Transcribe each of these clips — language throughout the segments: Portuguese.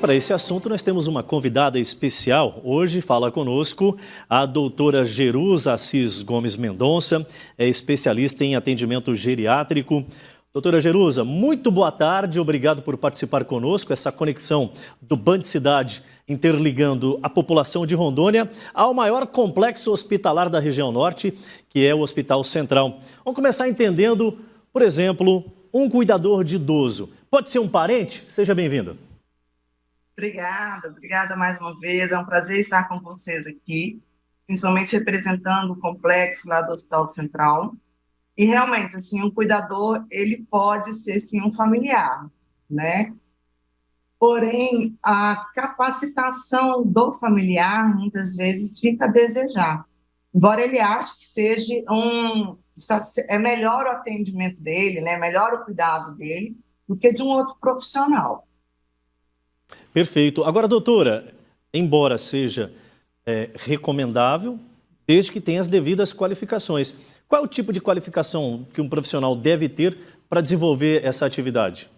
para esse assunto nós temos uma convidada especial. Hoje fala conosco a doutora Jerusa Assis Gomes Mendonça, é especialista em atendimento geriátrico. Doutora Jerusa, muito boa tarde, obrigado por participar conosco. Essa conexão do Band Cidade interligando a população de Rondônia ao maior complexo hospitalar da região norte, que é o Hospital Central. Vamos começar entendendo, por exemplo, um cuidador de idoso. Pode ser um parente? Seja bem-vindo. Obrigada mais uma vez. É um prazer estar com vocês aqui, principalmente representando o complexo lá do Hospital Central. E realmente, assim, um cuidador, ele pode ser, sim, um familiar, né? Porém, a capacitação do familiar, muitas vezes, fica a desejar. Embora ele ache que seja é melhor o atendimento dele, né? Melhor o cuidado dele do que de um outro profissional. Perfeito. Agora, doutora, embora seja recomendável, desde que tenha as devidas qualificações. Qual é o tipo de qualificação que um profissional deve ter para desenvolver essa atividade?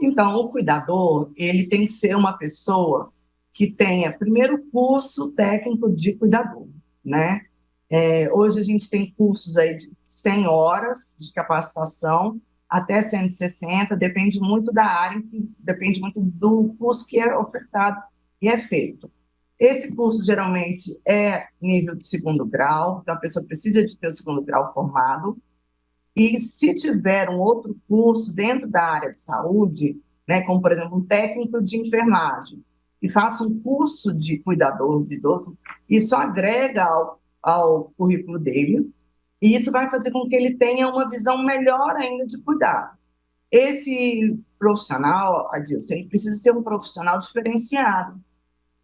Então, o cuidador, ele tem que ser uma pessoa que tenha, primeiro, curso técnico de cuidador, né? Hoje a gente tem cursos aí de 100 horas de capacitação, até 160, depende muito da área, depende muito do curso que é ofertado e é feito. Esse curso, geralmente, é nível de segundo grau, então a pessoa precisa de ter o segundo grau formado, e se tiver um outro curso dentro da área de saúde, né, como, por exemplo, um técnico de enfermagem, e faça um curso de cuidador de idoso, isso agrega ao currículo dele, e isso vai fazer com que ele tenha uma visão melhor ainda de cuidar. Esse profissional, Adilson, ele precisa ser um profissional diferenciado,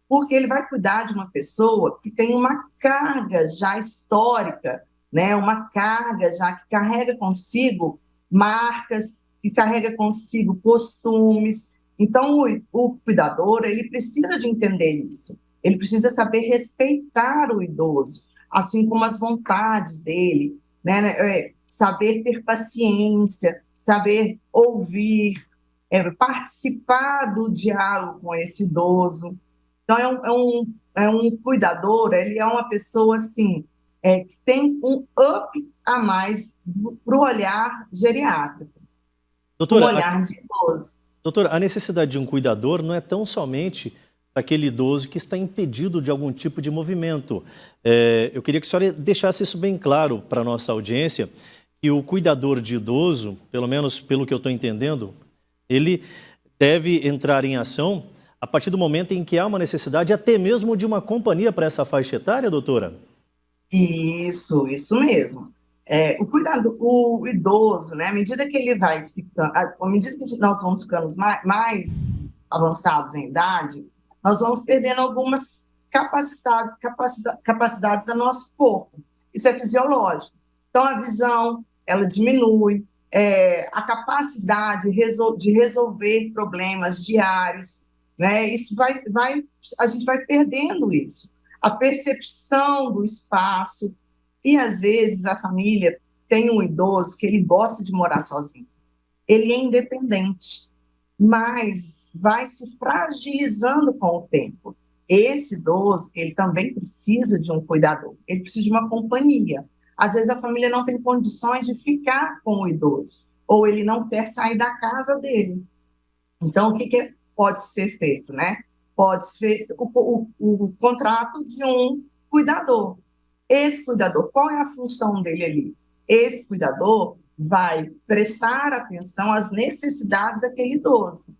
porque ele vai cuidar de uma pessoa que tem uma carga já histórica, né? Uma carga já que carrega consigo marcas, que carrega consigo costumes. Então, o cuidador, ele precisa de entender isso. Ele precisa saber respeitar o idoso, assim como as vontades dele, né? Saber ter paciência, saber ouvir, participar do diálogo com esse idoso. Então, é um cuidador, ele é uma pessoa, assim, que tem um up a mais para o olhar geriátrico, um Doutora, olhar de idoso. doutora, a necessidade de um cuidador não é tão somente para aquele idoso que está impedido de algum tipo de movimento. Eu queria que a senhora deixasse isso bem claro para a nossa audiência, que o cuidador de idoso, pelo menos pelo que eu estou entendendo, ele deve entrar em ação a partir do momento em que há uma necessidade até mesmo de uma companhia para essa faixa etária, doutora? Isso mesmo. O idoso, né, à medida que ele vai ficando, à medida que nós vamos ficando mais avançados em idade, nós vamos perdendo algumas capacidades do nosso corpo. Isso é fisiológico. Então, a visão, ela diminui, a capacidade de resolver problemas diários, né? A gente vai perdendo isso. A percepção do espaço, e às vezes a família tem um idoso que ele gosta de morar sozinho. Ele é independente, mas vai se fragilizando com o tempo. Esse idoso, ele também precisa de um cuidador, ele precisa de uma companhia. Às vezes a família não tem condições de ficar com o idoso, ou ele não quer sair da casa dele. Então, o que pode ser feito, né? Pode ser o contrato de um cuidador. Esse cuidador, qual é a função dele ali? Esse cuidador vai prestar atenção às necessidades daquele idoso.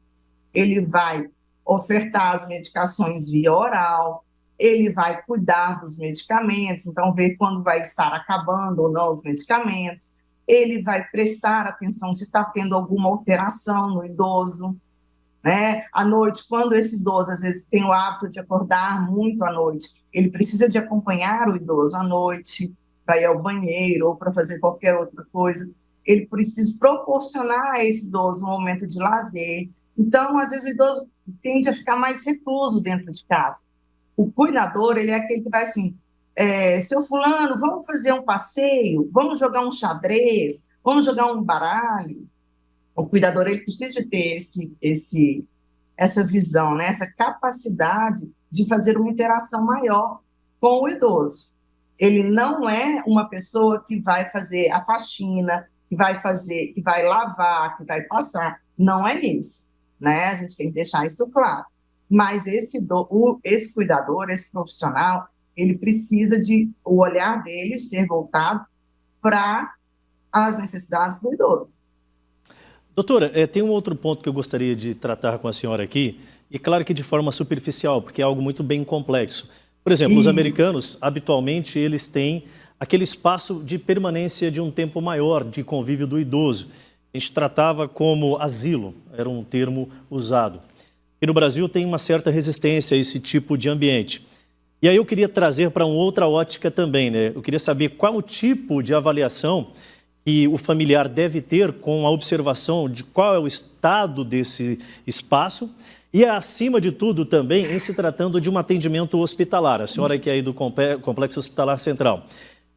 Ele vai ofertar as medicações via oral, ele vai cuidar dos medicamentos, então ver quando vai estar acabando ou não os medicamentos, ele vai prestar atenção se está tendo alguma alteração no idoso, né? À noite, quando esse idoso às vezes tem o hábito de acordar muito à noite, ele precisa de acompanhar o idoso à noite para ir ao banheiro ou para fazer qualquer outra coisa. Ele precisa proporcionar a esse idoso um momento de lazer. Então, às vezes o idoso tende a ficar mais recluso dentro de casa. O cuidador, ele é aquele que vai assim, seu fulano, vamos fazer um passeio, vamos jogar um xadrez, vamos jogar um baralho. O cuidador, ele precisa de ter essa visão, né, essa capacidade de fazer uma interação maior com o idoso. Ele não é uma pessoa que vai fazer a faxina, que vai lavar, que vai passar. Não é isso, né? A gente tem que deixar isso claro. Mas esse cuidador, esse profissional, ele precisa o olhar dele ser voltado para as necessidades do idoso. Doutora, tem um outro ponto que eu gostaria de tratar com a senhora aqui, e claro que de forma superficial, porque é algo muito bem complexo. Por exemplo, os americanos, habitualmente, eles têm aquele espaço de permanência de um tempo maior de convívio do idoso. A gente tratava como asilo, era um termo usado. E no Brasil tem uma certa resistência a esse tipo de ambiente. E aí eu queria trazer para uma outra ótica também, né? Eu queria saber qual o tipo de avaliação que o familiar deve ter com a observação de qual é o estado desse espaço e, acima de tudo, também em se tratando de um atendimento hospitalar. A senhora que é aí do Complexo Hospitalar Central.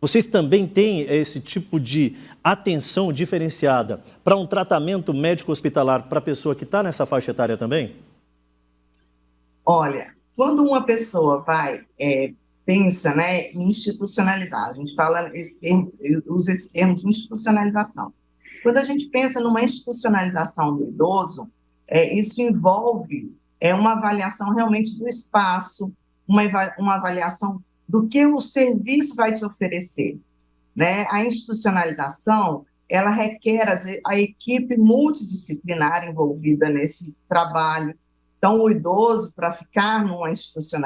Vocês também têm esse tipo de atenção diferenciada para um tratamento médico hospitalar para a pessoa que está nessa faixa etária também? Olha, quando uma pessoa pensa, né, em institucionalizar, a gente usa esse termo de institucionalização. Quando a gente pensa numa institucionalização do idoso, isso envolve uma avaliação realmente do espaço, uma avaliação do que o serviço vai te oferecer, né? A institucionalização, ela requer a equipe multidisciplinar envolvida nesse trabalho. Então, o idoso, para ficar numa instituição,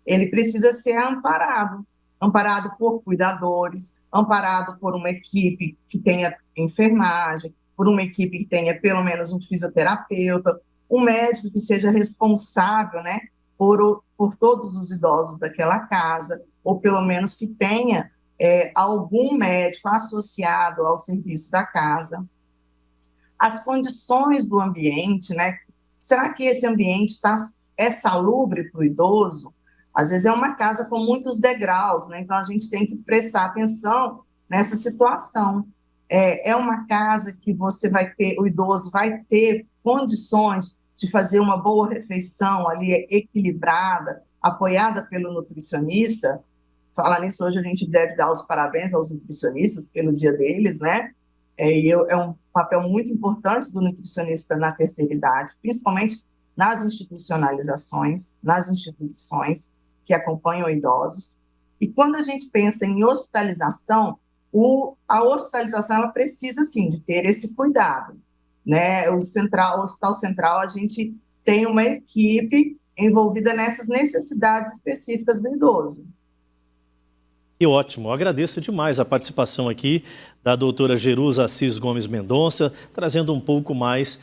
ele precisa ser amparado por cuidadores, amparado por uma equipe que tenha enfermagem, por uma equipe que tenha pelo menos um fisioterapeuta, um médico que seja responsável, né, por todos os idosos daquela casa, ou pelo menos que tenha algum médico associado ao serviço da casa. As condições do ambiente, né? Será que esse ambiente é salubre para o idoso? Às vezes é uma casa com muitos degraus, né? Então a gente tem que prestar atenção nessa situação. É uma casa que o idoso vai ter condições de fazer uma boa refeição ali equilibrada, apoiada pelo nutricionista. Falar nisso, hoje a gente deve dar os parabéns aos nutricionistas pelo dia deles, né? É um papel muito importante do nutricionista na terceira idade, principalmente nas institucionalizações, nas instituições que acompanham idosos. E quando a gente pensa em hospitalização, a hospitalização ela precisa, sim, de ter esse cuidado, né? O Hospital Central, a gente tem uma equipe envolvida nessas necessidades específicas do idoso. E ótimo, eu agradeço demais a participação aqui da doutora Jerusa Assis Gomes Mendonça, trazendo um pouco mais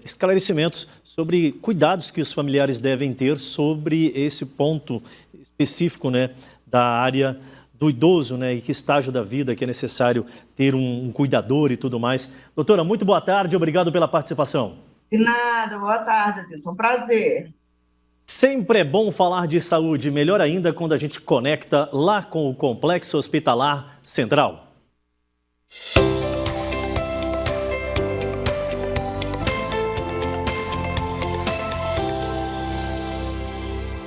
esclarecimentos sobre cuidados que os familiares devem ter sobre esse ponto específico, né, da área do idoso, né, e que estágio da vida que é necessário ter um cuidador e tudo mais. Doutora, muito boa tarde, obrigado pela participação. De nada, boa tarde, Adilson, um prazer. Sempre é bom falar de saúde, melhor ainda quando a gente conecta lá com o Complexo Hospitalar Central.